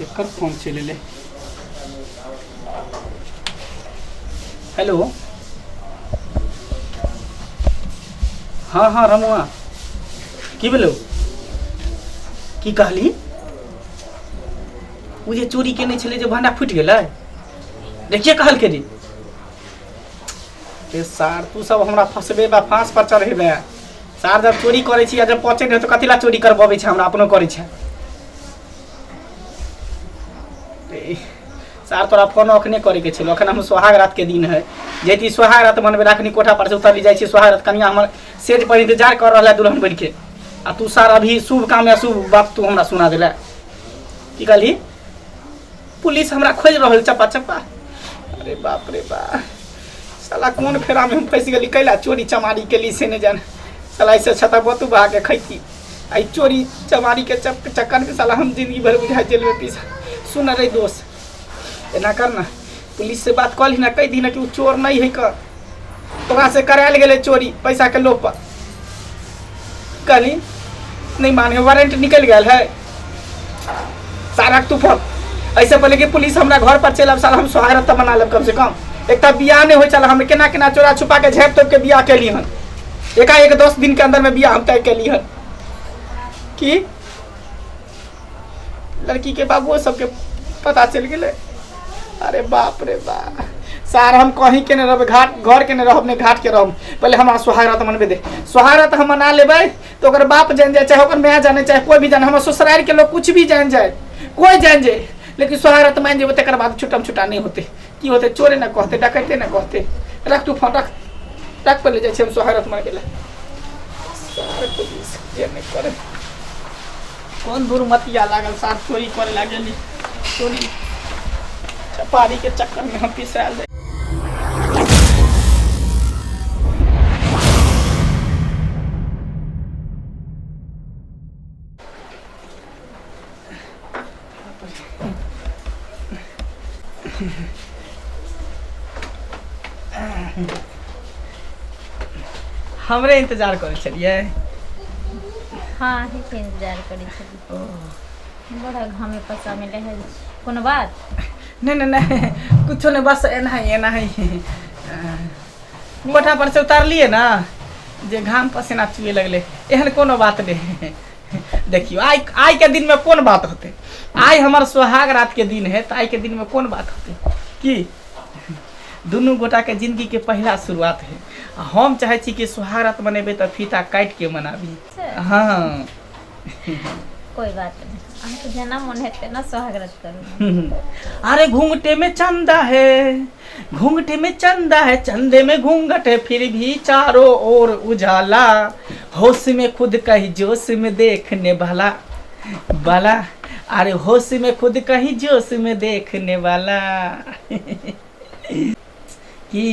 केकर फोन चले ले। हेलो हाँ हाँ रमुआ की बोलो की कहली वो जे चोरी केने छले जे भांडा फुट गेलै देखिए कहल के रे सार तू सब हमरा फसबे बा फांस पर चढ़ेबे सार जब चोरी करे छी जब पचे नहीं तो कथी ला चोरी करबे छै हमरा अपनो करे छै सार तोरा फोन अखने करे के छलो अखन हम सोहाग रात के दिन है जेती सोहाग रात मनबे राखनी कोठा पर से उतरली जाय छी सोहाग रात कनिया हमर सेज पर इंतजार कर रहला दुल्हन बन के आ तू सार अभी शुभ काम या शुभ बात तू हमरा सुना देला की कहली पुलिस हमरा खोज रहल चप्पा चप्पा अरे बाप रे बा साला कौन फेरा में हम फंस गेली कैला चोरी चमारी के लिए से ने जान साला ऐसे छता बतू बहा के खैती आई चोरी चमारी के चक्कर में साला हम जिंदगी भर बुझा जेल में पीसा सुन रे दोस्त एना करना पुलिस से बात कल ही ना कह दी ना कि वो चोर नहीं है कर तोरा से करायल गेले चोरी पैसा के लोभ पर कहली नहीं माने वारंट निकल गया है सारा तूफान ऐसे बोले कि पुलिस हमरा घर पर चल साल हम सोहारत बना लेब कम से कम एक तो बियाह नहीं हो चल हम केना केना चोरा छुपा के झेप तोप के बियाह के लिए हन एकाएक 10 दिन के अंदर में बियाह हम तय के लिए हन कि लड़की के बाबू सबके पता चल गए अरे बाप रे बाप सार हम कहीं के रह घाट घर के रह अपने घाट के रह पहले हमारा सोहागरात मनबे दे सोहागरात हम मना लेबै तो अगर बाप जान जाए चाहे मैं जाने चाहे कोई भी जाने हम ससुराल के लोग कुछ भी जान जाए कोई जान जाए लेकिन सोहागरात मान जेबे तकर बाद छुटम छुटा नहीं होते की होते चोरे ना कहते डकैते ना कहते रख तू फोन रख रख पर ले जाए हम सोहागरात मन गेला सार पुलिस जे नहीं करे कौन दुर्मतिया लागल सार चोरी करे लागली चोरी चपारी के चक्कर में हम पिसाल जाए हमरे इंतजार करे छलिए हाँ ही के इंतजार करे छलिए बड़ा घामे पसा में रहे कोनो बात नहीं नहीं नहीं कुछ नहीं बस एना ही कोठा पर से उतारलिए ना जे घाम पसीना चुए लगले एहन कोनो बात नहीं देखियो आई के दिन में कौन बात होते आई हमार सोहाग रात के दिन है तो आई के दिन में कौन बात होते कि दोनों गोटा के जिंदगी के पहला शुरुआत है हम चाहे छी कि सोहाग रात मनेबे तो फीता काट के मनाबी हाँ कोई बात नहीं हमको जना मन है ना सोहागरात करूँ अरे घूंघटे में चंदा है चंदे में घूंघट है फिर भी चारों ओर उजाला होश में खुद कहीं जोश में देखने वाला वाला अरे होश में खुद कहीं जोश में देखने वाला की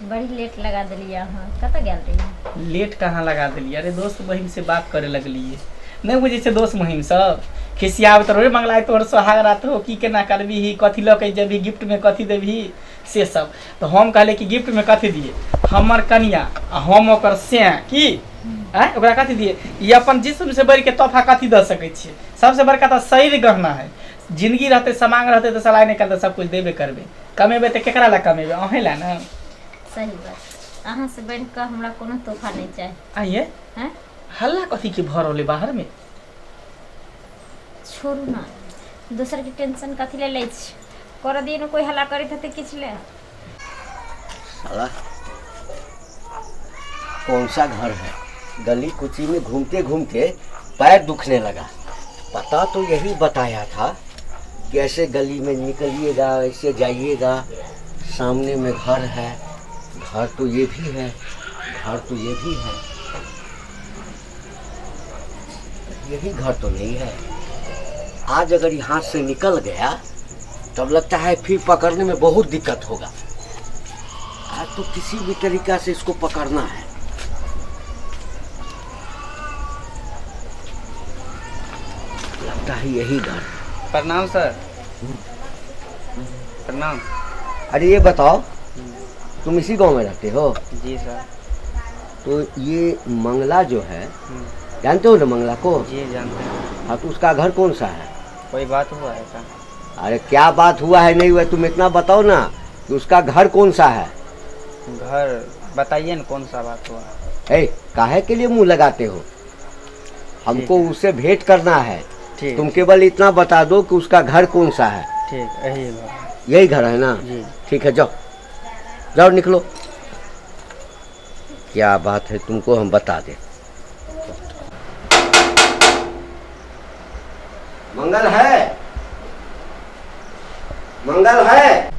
बड़ी लेट लगा दिलिया हाँ कत गेल रही लेट कहाँ लगा दिलिए अरे दोस्त बहिन से बात करे लगलिए नहीं बुझे से दोस्त महिम सब खिसियाब तो मंगला तोहर सोहाग रात हो की केना करबी ही कथी लऽ के जेबी गिफ्ट में कथी देबी से सब तो हम कहले कि गिफ्ट में कथी दिए हमर कनिया हम ओकर से की ओकरा कथी दिए ये अपन जिस्म से बढ़ के तोहफा कथी दे सकै छियै सबसे बड़का तो शरीर गहना है जिंदगी रहते समांग रहते तो सलाह निकल तो सब कुछ देबे करबे कमेबे तो केकरा ला कमेबे अहें ला ना सही बात अहाँ से बढ़ के हमरा कोनो तोहफा नहीं चाहिए आइए हैं हल्ला कथी के भर होले बाहर में छोड़ू ना दूसर के टेंशन कथी ले लै छी कर दिन कोई हल्ला करत हते किछ ले साला कौन सा घर है गली कुची में घूमते घूमते पैर दुखने लगा पता तो यही बताया था कि ऐसे गली में निकलिएगा ऐसे जाइएगा सामने में घर है घर तो ये भी है घर तो ये भी है यही घर तो नहीं है आज अगर यहाँ से निकल गया तब लगता है फिर पकड़ने में बहुत दिक्कत होगा आज तो किसी भी तरीका से इसको पकड़ना है लगता है यही घर प्रणाम सर प्रणाम अरे ये बताओ तुम इसी गांव में रहते हो जी सर तो ये मंगला जो है जानते हो ना मंगला को? जी जानते हैं। हाँ, तो उसका घर कौन सा है? कोई बात हुआ है क्या? अरे क्या बात हुआ है नहीं हुआ, तुम इतना बताओ ना कि उसका घर कौन सा है। घर बताइए ना कौन सा बात हुआ। ए, काहे के लिए मुंह लगाते हो? हमको उससे भेंट करना है। ठीक तुम केवल इतना बता दो कि उसका घर कौन सा है। ठीक, यही है। यही घर है ना? जी ठीक है, जाओ जाओ निकलो। क्या बात है, तुमको हम बता दें। मंगल है, मंगल है।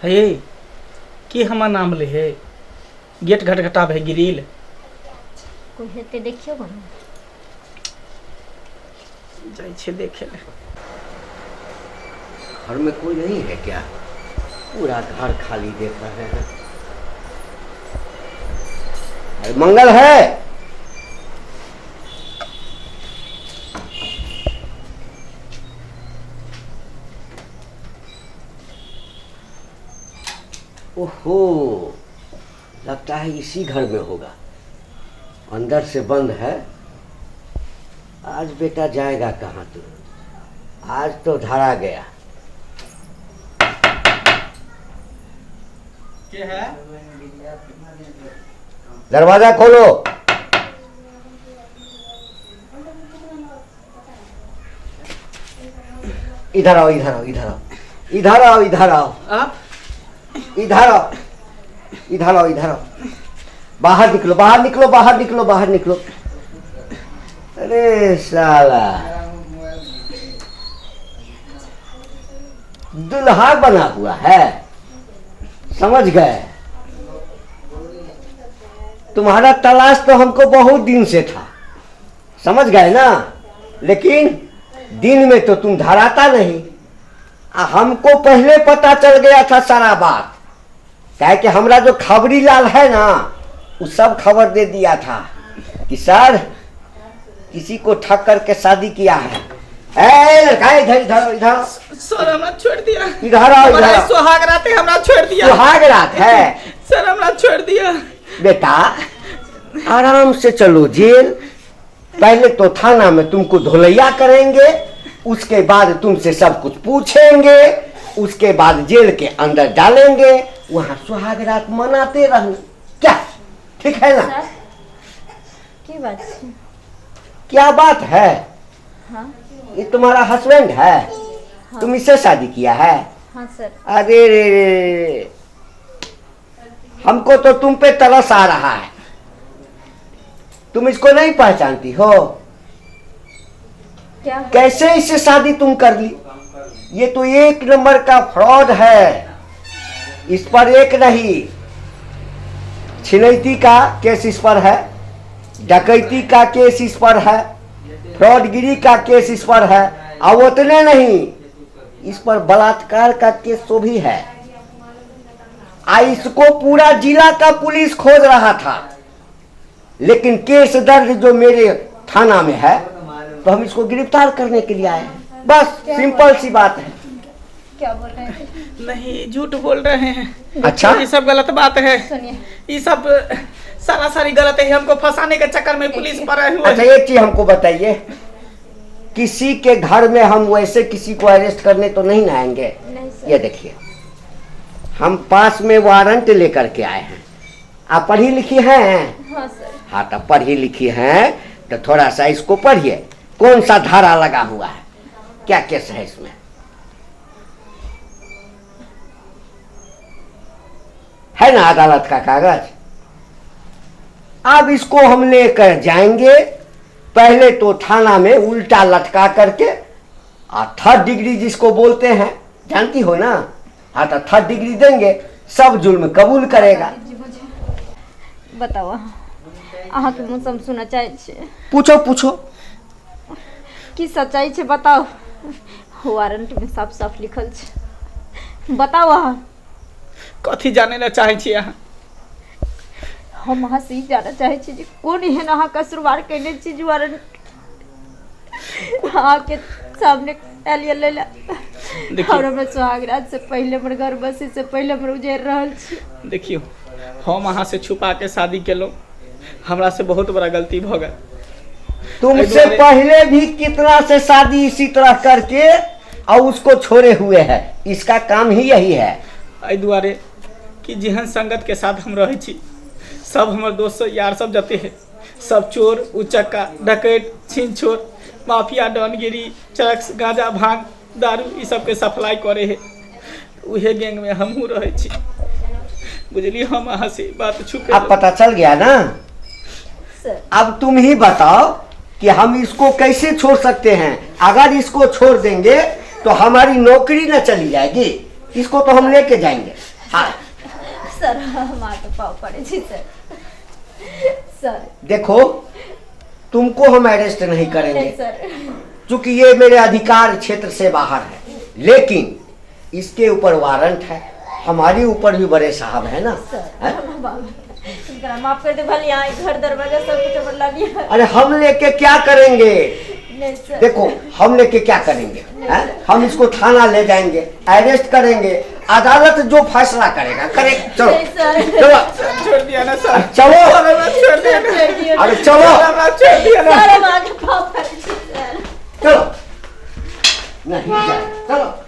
हे की हमार नाम ले है, गेट घटघटा भे गिरिल। कोई हेते देखियो कोन। जाय छे देखे ले। घर में कोई नहीं है क्या? पूरा घर खाली देख रहे हैं। अरे मंगल है? ओहो, लगता है इसी घर में होगा। अंदर से बंद है। आज बेटा जाएगा कहाँ तू? आज तो धरा गया। क्या है? दरवाजा खोलो। इधर आओ, इधर आओ, इधर आओ, इधर आओ, इधर आओ, आप इधर आओ, इधर आओ, इधर आओ। बाहर निकलो, बाहर निकलो, बाहर निकलो, बाहर निकलो। अरे साला, दुल्हा बना हुआ है, समझ गए? तुम्हारा तलाश तो हमको बहुत दिन से था, समझ गए ना? लेकिन दिन में तो तुम धराता नहीं। हमको पहले पता चल गया था सारा बात। क्या कि हमरा जो खबरी लाल है ना, वो सब खबर दे दिया था कि सर किसी को ठग करके शादी किया है। लड़का इधर इधर इधर। सर हमरा छोड़ दिया। इधर आओ, इधर आओ। सुहाग रात है, हमरा छोड़ दिया। सुहाग रात है? सर हमरा छोड़ दिया। बेटा आराम से चलो जेल। पहले तो थाना में तुमको धोलैया करेंगे, उसके बाद तुमसे सब कुछ पूछेंगे, उसके बाद जेल के अंदर डालेंगे, वहां सुहाग रात मनाते रहना। क्या ठीक है ना? सर की बात है? क्या बात है? हाँ ये तुम्हारा हस्बैंड है? हाँ। तुम इससे शादी किया है? हाँ सर। अरे रे, हमको तो तुम पे तरस आ रहा है। तुम इसको नहीं पहचानती हो? क्या कैसे इससे शादी तुम कर ली? ये तो एक नंबर का फ्रॉड है। इस पर एक नहीं, छिनैती का केस इस पर है, डकैती का केस इस पर है, फ्रॉडगिरी का केस इस पर है, और उतने नहीं, इस पर बलात्कार का केस तो भी है। इसको पूरा जिला का पुलिस खोज रहा था, लेकिन केस दर्ज जो मेरे थाना में है, तो हम इसको गिरफ्तार करने के लिए आए हैं। बस सिंपल सी बात है। क्या बोल रहे थे? नहीं, झूठ बोल रहे हैं। अच्छा, ये सब गलत बात है। सुनिए, ये सब सारी गलत है। हमको फंसाने के चक्कर में पुलिस पर आए हुए अच्छा हैं। एक चीज हमको बताइए, किसी के घर में हम वैसे किसी को अरेस्ट करने तो नहीं ना आएंगे? नहीं सर। ये देखिए, हम पास में वारंट लेकर के आए हैं। आप पढ़ी लिखी हैं? हाँ सर। हाँ, तो पढ़ी लिखी हैं तो थोड़ा सा इसको पढ़िए। कौन सा धारा लगा हुआ है, क्या केस है इसमें? है ना अदालत का कागज? अब इसको हम लेकर जाएंगे, पहले तो थाना में उल्टा लटका करके, और 3rd डिग्री जिसको बोलते हैं, जानती हो ना? हाँ, तो 3rd डिग्री देंगे, सब जुल्म कबूल करेगा। बताओ, अहाँ के मुँह से हम सुनना चाहे छे। पूछो पूछो। की सच्चाई छे बताओ। वारंट में साफ साफ लिखल छे, बताओ अहाँ। कथी जाने ला चाहे छी अहाँ? हम अहाँ से ई जानना चाहे छी जे कोन एहन अहाँ कसूरवार कैने छी जे वारंट अहाँ के सामने एलिया लेला। और हमरा सुहागरात से पहले हमर घर बसी से पहले हमर उजैर रहल छी। देखियो, हम अहाँ से छुपा के शादी केलो, हमरा से बहुत बड़ा गलती भ गए। तुमसे अरे पहले भी कितना से शादी इसी तरह करके और उसको छोड़े हुए है। इसका काम ही यही है। एहि दुआरे कि जेहन संगत के साथ हम रहे छी, सब हमर दोस्त यार सब जते है, सब चोर उचक्का डकैत छीन छोर माफिया डॉनगिरी चरस गांजा भांग दारू ई सब के सप्लाई करे है। उहे गैंग में हमहू रहे छी। बुझली, हम अहाँ से बात छुपे अब पता चल गया ना। सर अब तुम ही बताओ कि हम इसको कैसे छोड़ सकते हैं। अगर इसको छोड़ देंगे तो हमारी नौकरी न चली जाएगी। इसको तो हम लेके जाएंगे। हाँ सर हमारे तो पाव पड़े जी सर। सर देखो, तुमको हम अरेस्ट नहीं करेंगे नहीं सर। क्योंकि ये मेरे अधिकार क्षेत्र से बाहर है, लेकिन इसके ऊपर वारंट है। हमारे ऊपर भी बड़े साहब है ना। सर है? माफ कर दे भले, यहाँ घर दरवाजा सब कुछ बदला दिया। अरे हम लेके क्या करेंगे? नहीं सर। देखो, हम लेके क्या करेंगे? है? हम इसको थाना ले जाएंगे, अरेस्ट करेंगे, अदालत जो फैसला करेगा करेगा। चलो नहीं सर। चलो छोड़ दिया ना सर। चलो छोड़ दिया ना। अरे चलो छोड़ दिया ना। सर हम आगे पाव पड़े जी सर। चलो नहीं जाए, चलो।